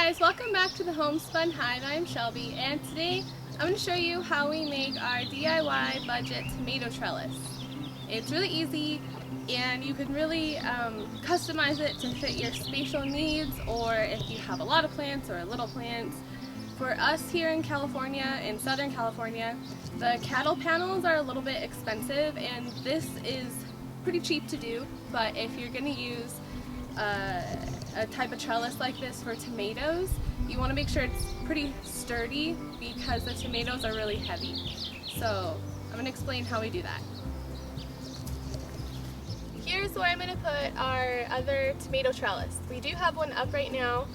guys, welcome back to the Homespun Hive. I'm Shelby, and today I'm going to show you how we make our DIY budget tomato trellis. It's really easy, and you can really customize it to fit your spatial needs, or if you have a lot of plants or little plants. For us here in California, in Southern California, the cattle panels are a little bit expensive, and this is pretty cheap to do, but if you're going to use a type of trellis like this for tomatoes, you want to make sure it's pretty sturdy because the tomatoes are really heavy. So I'm going to explain how we do that. Here's where I'm going to put our other tomato trellis. We do have one up right now,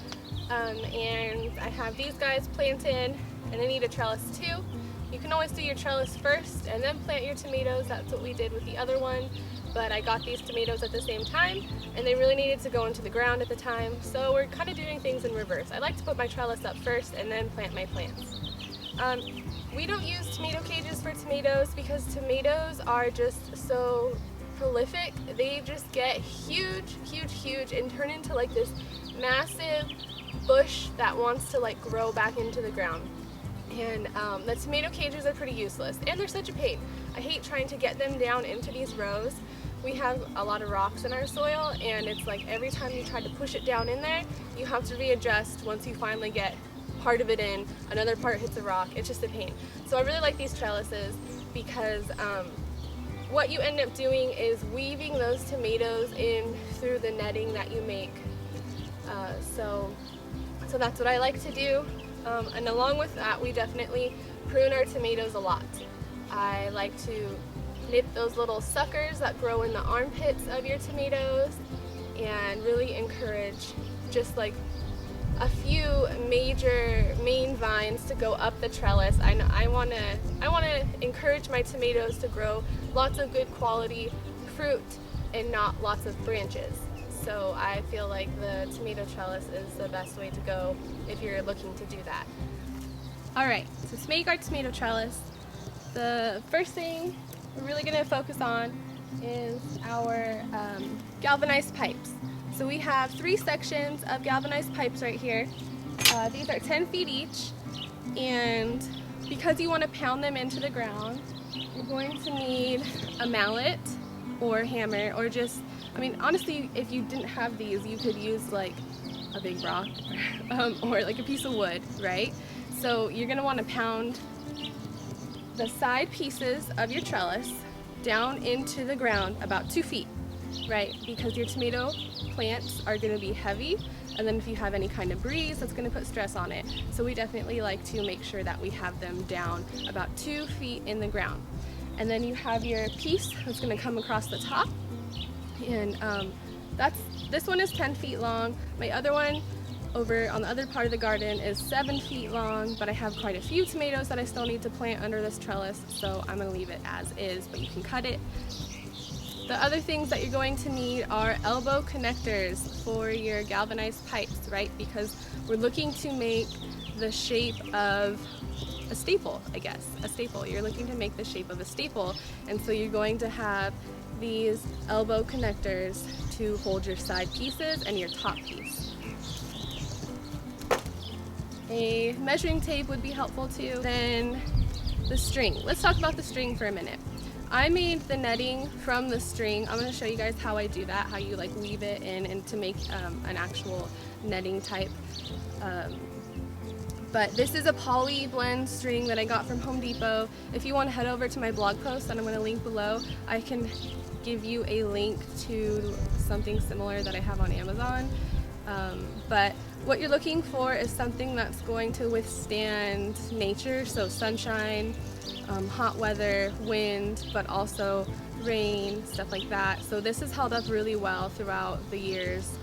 and I have these guys planted, and they need a trellis too. You can always do your trellis first and then plant your tomatoes. That's what we did with the other one, but I got these tomatoes at the same time and they really needed to go into the ground at the time, so we're kind of doing things in reverse. I like to put my trellis up first and then plant my plants. We don't use tomato cages for tomatoes because tomatoes are just so prolific. They just get huge and turn into like this massive bush that wants to like grow back into the ground. And the tomato cages are pretty useless, and they're such a pain. I hate trying to get them down into these rows. We have a lot of rocks in our soil, and it's like every time you try to push it down in there, you have to readjust. Once you finally get part of it in, another part hits a rock. It's just a pain. So I really like these trellises because what you end up doing is weaving those tomatoes in through the netting that you make. So that's what I like to do. And along with that, we definitely prune our tomatoes a lot. I like to nip those little suckers that grow in the armpits of your tomatoes and really encourage just like a few main vines to go up the trellis. I want to encourage my tomatoes to grow lots of good quality fruit and not lots of branches. So I feel like the tomato trellis is the best way to go if you're looking to do that. Alright, so to make our tomato trellis, the first thing we're really going to focus on is our galvanized pipes. So we have 3 sections of galvanized pipes right here. These are 10 feet each, and because you want to pound them into the ground, you're going to need a mallet or hammer, or just, I mean, honestly, if you didn't have these, you could use like a big rock or like a piece of wood, right? So you're going to want to pound the side pieces of your trellis down into the ground about 2 feet, right? Because your tomato plants are going to be heavy, and then if you have any kind of breeze, that's going to put stress on it. So we definitely like to make sure that we have them down about 2 feet in the ground. And then you have your piece that's going to come across the top, and this one is 10 feet long. My other one over on the other part of the garden is 7 feet long, but I have quite a few tomatoes that I still need to plant under this trellis, so I'm going to leave it as is, but you can cut it. The other things that you're going to need are elbow connectors for your galvanized pipes, right? Because we're looking to make the shape of a staple, I guess. A staple. You're looking to make the shape of a staple, and so you're going to have these elbow connectors to hold your side pieces and your top piece. A measuring tape would be helpful too. Then the string. Let's talk about the string for a minute. I made the netting from the string. I'm going to show you guys how I do that, how you like weave it in and to make an actual netting type. But this is a poly blend string that I got from Home Depot. If you want to head over to my blog post that I'm going to link below, I can give you a link to something similar that I have on Amazon. But what you're looking for is something that's going to withstand nature, so sunshine, hot weather, wind, but also rain, stuff like that. So this has held up really well throughout the years.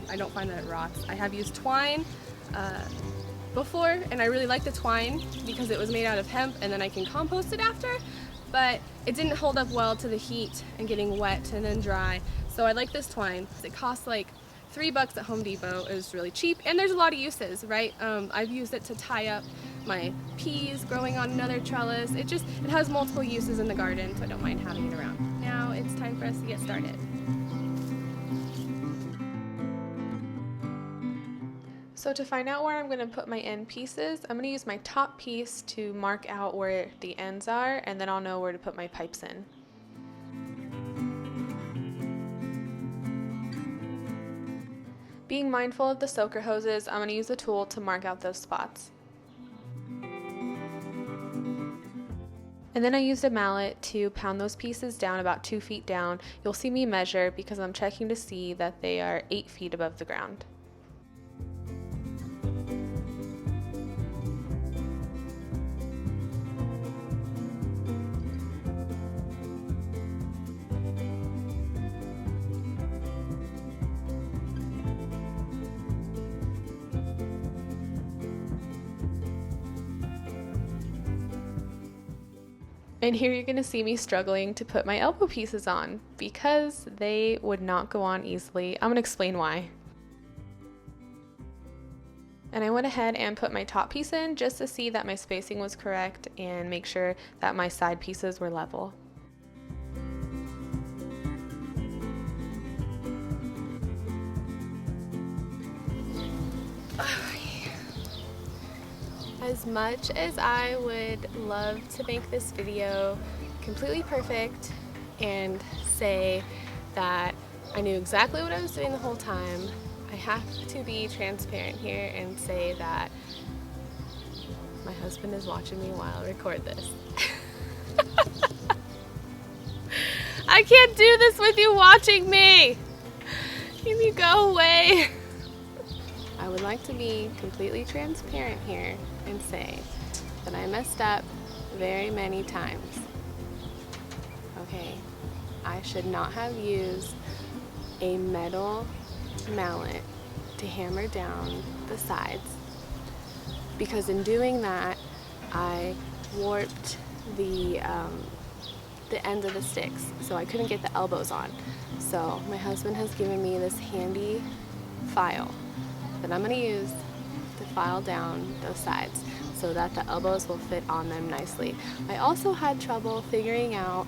I don't find that it rots. I have used twine before, and I really like the twine because it was made out of hemp, and then I can compost it after, but it didn't hold up well to the heat and getting wet and then dry. So I like this twine. It costs like $3 at Home Depot. It was really cheap, and there's a lot of uses, right? I've used it to tie up my peas growing on another trellis. It has multiple uses in the garden, so I don't mind having it around. Now it's time for us to get started. So to find out where I'm going to put my end pieces, I'm going to use my top piece to mark out where the ends are, and then I'll know where to put my pipes in. Being mindful of the soaker hoses, I'm going to use a tool to mark out those spots. And then I used a mallet to pound those pieces down about 2 feet down. You'll see me measure because I'm checking to see that they are 8 feet above the ground. And here you're going to see me struggling to put my elbow pieces on because they would not go on easily. I'm going to explain why. And I went ahead and put my top piece in just to see that my spacing was correct and make sure that my side pieces were level. As much as I would love to make this video completely perfect and say that I knew exactly what I was doing the whole time, I have to be transparent here and say that my husband is watching me while I record this. I can't do this with you watching me! Can you go away? I would like to be completely transparent here and say that I messed up very many times. Okay, I should not have used a metal mallet to hammer down the sides, because in doing that I warped the end of the sticks, so I couldn't get the elbows on. So my husband has given me this handy file that I'm going to use to file down those sides so that the elbows will fit on them nicely. I also had trouble figuring out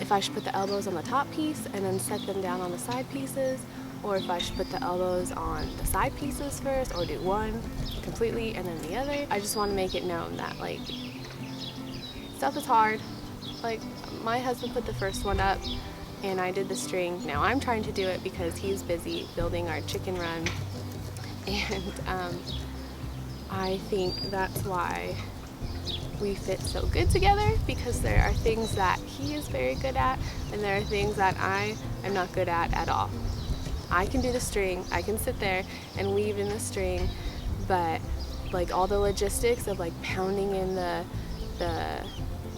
if I should put the elbows on the top piece and then set them down on the side pieces, or if I should put the elbows on the side pieces first, or do one completely and then the other. I just want to make it known that, like, stuff is hard. Like, my husband put the first one up and I did the string. Now I'm trying to do it because he's busy building our chicken run, and I think that's why we fit so good together, because there are things that he is very good at and there are things that I am not good at all. I can do the string, I can sit there and weave in the string, but like all the logistics of like pounding in the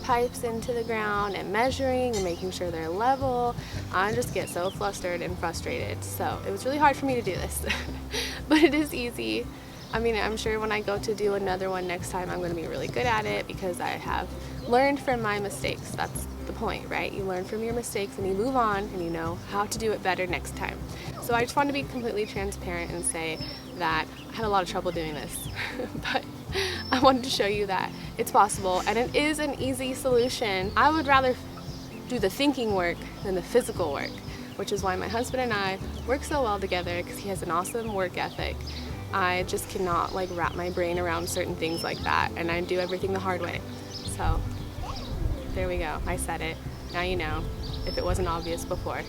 pipes into the ground and measuring and making sure they're level, I just get so flustered and frustrated. So it was really hard for me to do this, but it is easy. I mean, I'm sure when I go to do another one next time, I'm going to be really good at it because I have learned from my mistakes. That's the point, right? You learn from your mistakes and you move on and you know how to do it better next time. So I just want to be completely transparent and say that I had a lot of trouble doing this, but I wanted to show you that it's possible and it is an easy solution. I would rather do the thinking work than the physical work, which is why my husband and I work so well together, because he has an awesome work ethic. I just cannot like wrap my brain around certain things like that, and I do everything the hard way. So there we go, I said it. Now you know, if it wasn't obvious before.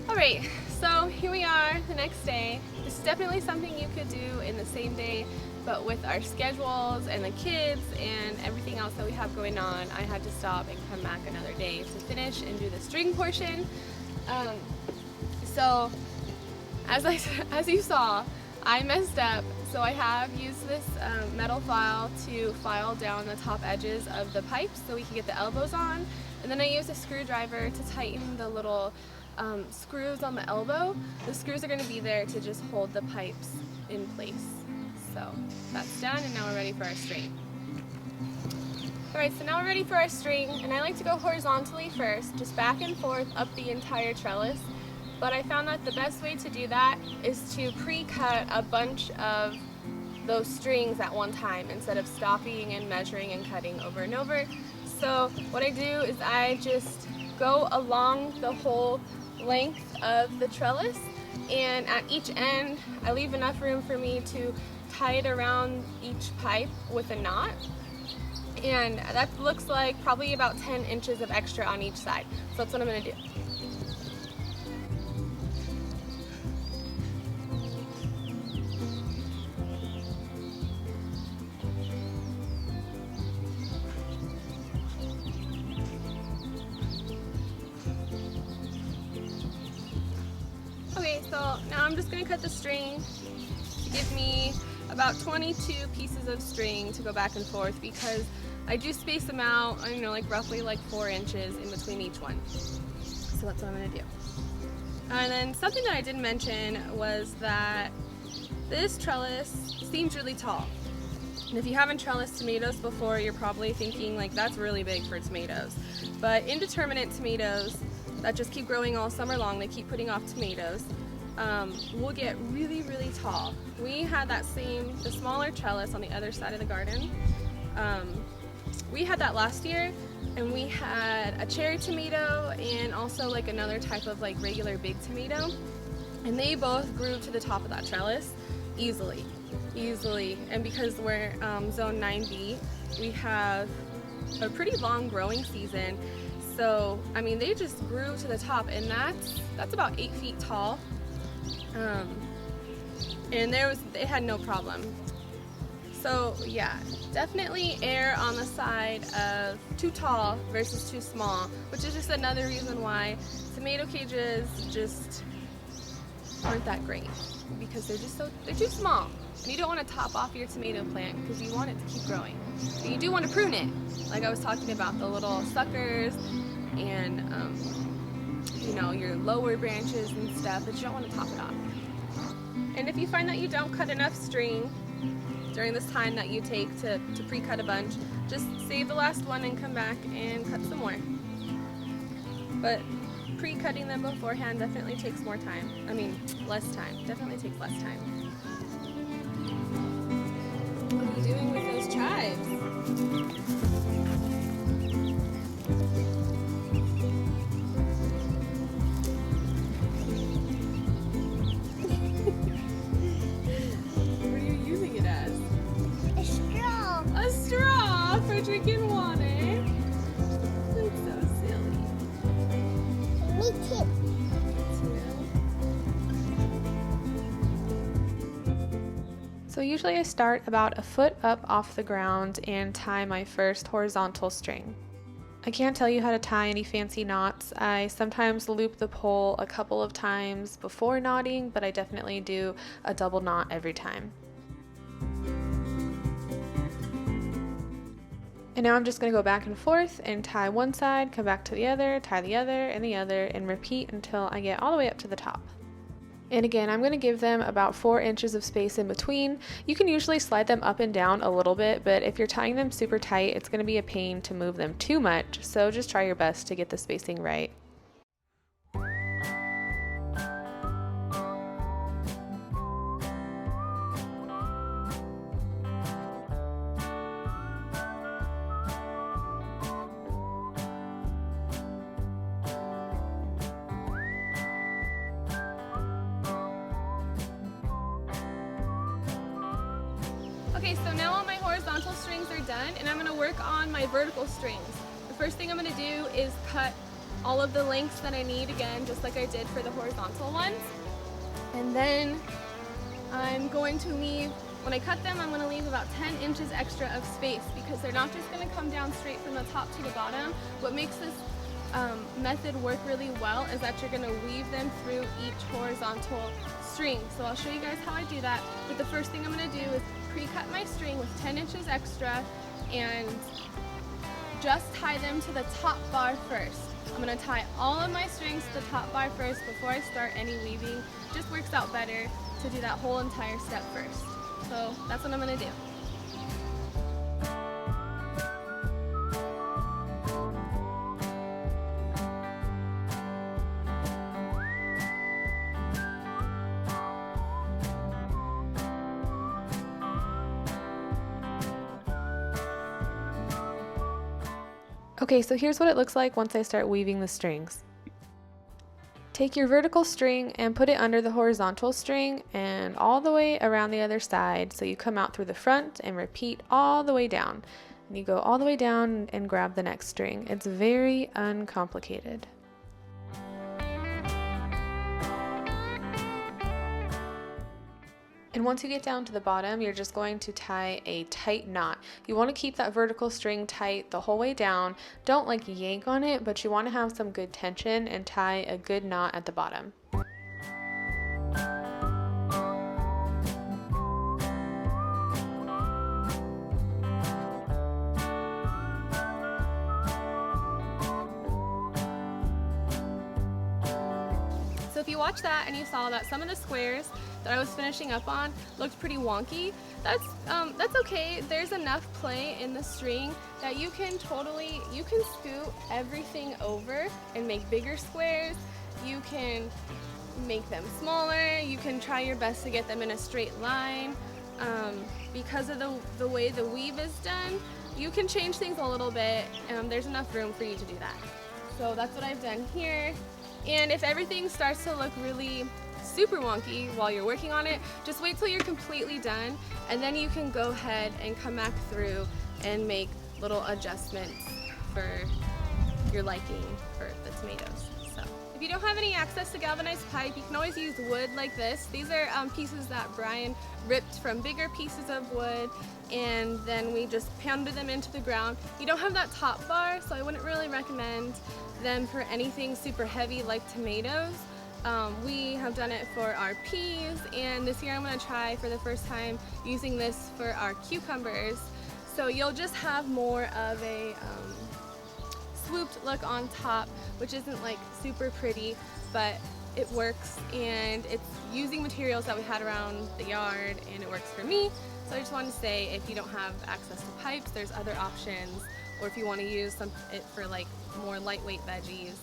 Alright, so here we are the next day. This is definitely something you could do in the same day, but with our schedules and the kids and everything else that we have going on, I had to stop and come back another day to finish and do the string portion. So as you saw, I messed up, so I have used this metal file to file down the top edges of the pipes so we can get the elbows on, and then I used a screwdriver to tighten the little screws on the elbow. The screws are going to be there to just hold the pipes in place. So that's done, and now we're ready for our string. Alright, so now we're ready for our string, and I like to go horizontally first, just back and forth up the entire trellis. But I found that the best way to do that is to pre-cut a bunch of those strings at one time instead of stopping and measuring and cutting over and over. So what I do is I just go along the whole length of the trellis and at each end I leave enough room for me to tie it around each pipe with a knot, and that looks like probably about 10 inches of extra on each side. So that's what I'm going to do. Okay, so now I'm just going to cut the string to give me about 22 pieces of string to go back and forth, because I do space them out, I don't know, like roughly like 4 inches in between each one. So that's what I'm going to do. And then something that I didn't mention was that this trellis seems really tall. And if you haven't trellised tomatoes before, you're probably thinking like that's really big for tomatoes. But indeterminate tomatoes that just keep growing all summer long, they keep putting off tomatoes, will get really, really tall. We had the smaller trellis on the other side of the garden. We had that last year, and we had a cherry tomato and also like another type of like regular big tomato, and they both grew to the top of that trellis easily. And because we're zone 9B, we have a pretty long growing season. So, I mean, they just grew to the top, and that's about 8 feet tall. And they had no problem. So yeah, definitely err on the side of too tall versus too small, which is just another reason why tomato cages just aren't that great, because they're too small. And you don't want to top off your tomato plant because you want it to keep growing. But you do want to prune it, like I was talking about, the little suckers and you know, your lower branches and stuff, but you don't want to top it off. And if you find that you don't cut enough string during this time that you take to pre-cut a bunch, just save the last one and come back and cut some more. But pre-cutting them beforehand definitely takes more time. I mean, less time. Definitely takes less time. What are you doing with those chives? Drinking water. That's so silly. Me too. So usually I start about a foot up off the ground and tie my first horizontal string. I can't tell you how to tie any fancy knots. I sometimes loop the pole a couple of times before knotting, but I definitely do a double knot every time. And now I'm just going to go back and forth and tie one side, come back to the other, tie the other, and repeat until I get all the way up to the top. And again, I'm going to give them about 4 inches of space in between. You can usually slide them up and down a little bit, but if you're tying them super tight, it's going to be a pain to move them too much, so just try your best to get the spacing right. Okay, so now all my horizontal strings are done, and I'm going to work on my vertical strings. The first thing I'm going to do is cut all of the lengths that I need again, just like I did for the horizontal ones. And then I'm going to leave, when I cut them, I'm going to leave about 10 inches extra of space, because they're not just going to come down straight from the top to the bottom. What makes this method work really well is that you're going to weave them through each horizontal string. So I'll show you guys how I do that, but the first thing I'm going to do is pre-cut my string with 10 inches extra and just tie them to the top bar first. I'm going to tie all of my strings to the top bar first before I start any weaving. It just works out better to do that whole entire step first. So that's what I'm going to do. Okay, so here's what it looks like once I start weaving the strings. Take your vertical string and put it under the horizontal string and all the way around the other side, so you come out through the front and repeat all the way down. And you go all the way down and grab the next string. It's very uncomplicated. And once you get down to the bottom, you're just going to tie a tight knot. You want to keep that vertical string tight the whole way down. Don't like yank on it, but you want to have some good tension and tie a good knot at the bottom. So if you watched that and you saw that some of the squares that I was finishing up on looked pretty wonky, that's okay. There's enough play in the string that you can scoot everything over and make bigger squares. You can make them smaller. You can try your best to get them in a straight line. Because of the way the weave is done, you can change things a little bit. There's enough room for you to do that. So that's what I've done here. And if everything starts to look really super wonky while you're working on it, just wait till you're completely done, and then you can go ahead and come back through and make little adjustments for your liking for the tomatoes. So if you don't have any access to galvanized pipe, you can always use wood like this. These are pieces that Brian ripped from bigger pieces of wood, and then we just pounded them into the ground. You don't have that top bar, so I wouldn't really recommend them for anything super heavy like tomatoes. We have done it for our peas, and this year I'm going to try for the first time using this for our cucumbers. So you'll just have more of a swooped look on top, which isn't like super pretty, but it works, and it's using materials that we had around the yard, and it works for me. So I just wanted to say, if you don't have access to pipes, there's other options, or if you want to use it for like more lightweight veggies,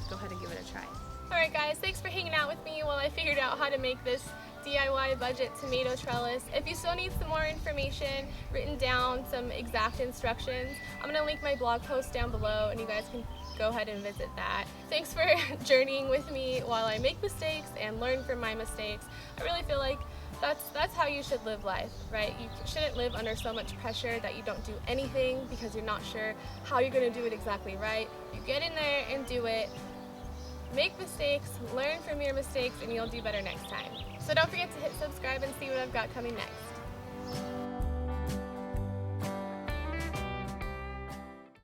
go ahead and give it a try. Alright guys, thanks for hanging out with me while I figured out how to make this DIY budget tomato trellis. If you still need some more information written down, some exact instructions, I'm going to link my blog post down below and you guys can go ahead and visit that. Thanks for journeying with me while I make mistakes and learn from my mistakes. I really feel like that's how you should live life, right? You shouldn't live under so much pressure that you don't do anything because you're not sure how you're going to do it exactly right. You get in there and do it. Make mistakes, learn from your mistakes, and you'll do better next time. So don't forget to hit subscribe and see what I've got coming next.